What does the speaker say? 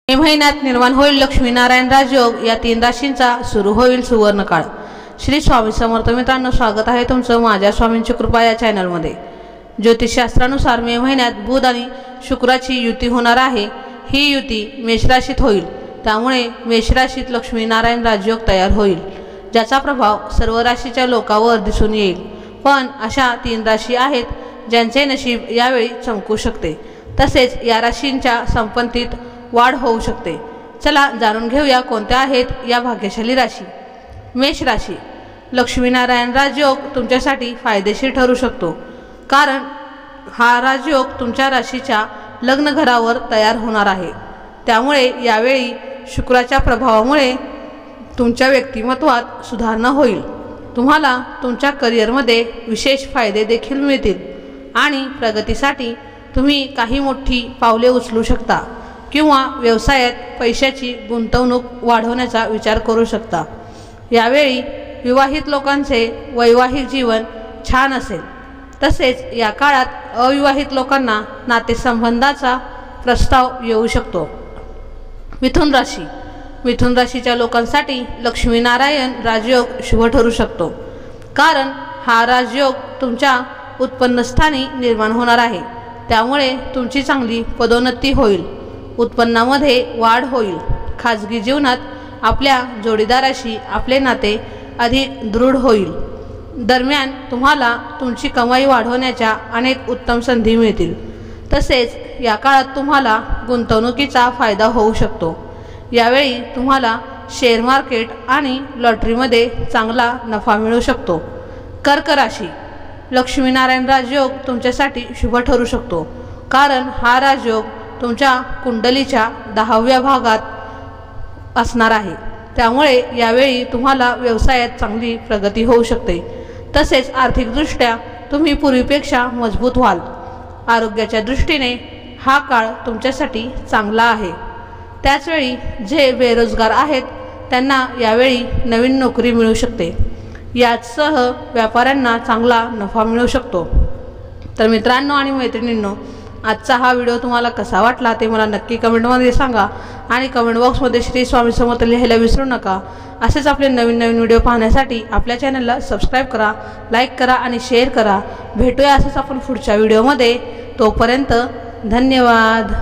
मे महिन्यात निर्माण होईल लक्ष्मीनारायण राजयोग। या 3 राशींचा सुरू होईल सुवर्णकाळ। श्री स्वामी समर्थ मित्रांनो, स्वागत आहे तुमचं माझ्या स्वामींची कृपा या चॅनलमध्ये। ज्योतिषशास्त्रानुसार मे महिन्यात बुध आणि शुक्राची युती होणार आहे। ही युती मेष राशीत होईल, त्यामुळे मेष राशीत लक्ष्मीनारायण राजयोग तयार होईल, ज्याचा प्रभाव सर्व राशीच्या लोकांवर दिसून येईल। पण अशा 3 राशी आहेत ज्यांचे नशीब यावेळी चमकू शकते, तसेच या राशींच्या संपत्तीत वाढ होऊ शकते। चला जाणून घेऊया कोणत्या आहेत या भाग्यशाली राशी। मेष राशी, लक्ष्मीनारायण राजयोग तुमच्यासाठी फायदेशीर ठरू शकतो, कारण हा राजयोग तुमच्या राशीच्या लग्न घरावर तयार होणार आहे। त्यामुळे यावेळी शुक्राच्या प्रभावामुळे तुमच्या व्यक्तिमत्वात सुधारणा होईल। तुम्हाला तुमच्या करिअरमध्ये विशेष फायदे देखील मिळतील आणि प्रगतीसाठी तुम्ही काही मोठी पावले उचलू शकता किंवा व्यवसायात पैशाची गुंतवणूक वाढवण्याचा विचार करू शकता। यावेळी विवाहित लोकांचे वैवाहिक जीवन छान असेल, तसेच या काळात अविवाहित लोकांना नातेसंबंधाचा प्रस्ताव येऊ शकतो। मिथुन राशी, मिथुन राशीच्या लोकांसाठी लक्ष्मीनारायण राजयोग शुभ ठरू शकतो, कारण हा राजयोग तुमच्या उत्पन्नस्थानी निर्माण होणार आहे। त्यामुळे तुमची चांगली पदोन्नती होईल, उत्पन्नामध्ये वाढ होईल। खाजगी जीवनात आपल्या जोडीदाराशी आपले नाते अधिक दृढ होईल। दरम्यान तुम्हाला तुमची कमाई वाढवण्याच्या अनेक उत्तम संधी मिळतील, तसेच या काळात तुम्हाला गुंतवणुकीचा फायदा होऊ शकतो। यावेळी तुम्हाला शेअर मार्केट आणि लॉटरीमध्ये चांगला नफा मिळू शकतो। कर्क राशी, लक्ष्मीनारायण राजयोग तुमच्यासाठी शुभ ठरू शकतो, कारण हा राजयोग तुमच्या कुंडलीच्या 10व्या भागात असणार आहे। त्यामुळे यावेळी तुम्हाला व्यवसायात चांगली प्रगती होऊ शकते, तसेच आर्थिकदृष्ट्या तुम्ही पूर्वीपेक्षा मजबूत व्हाल। आरोग्याच्या दृष्टीने हा काळ तुमच्यासाठी चांगला आहे। त्याचवेळी जे बेरोजगार आहेत त्यांना यावेळी नवीन नोकरी मिळू शकते। यासह व्यापाऱ्यांना चांगला नफा मिळू शकतो। तर मित्रांनो आणि मैत्रिणींनो, आजचा हा व्हिडिओ तुम्हाला कसा वाटला ते मला नक्की कमेंटमध्ये सांगा आणि कमेंट बॉक्समध्ये श्री स्वामी समर्थ लिहायला विसरू नका। असेच आपले नवीन व्हिडिओ पाहण्यासाठी आपल्या चॅनलला सबस्क्राईब करा, लाईक करा आणि शेअर करा। भेटूया असंच आपण पुढच्या व्हिडिओमध्ये। तोपर्यंत धन्यवाद।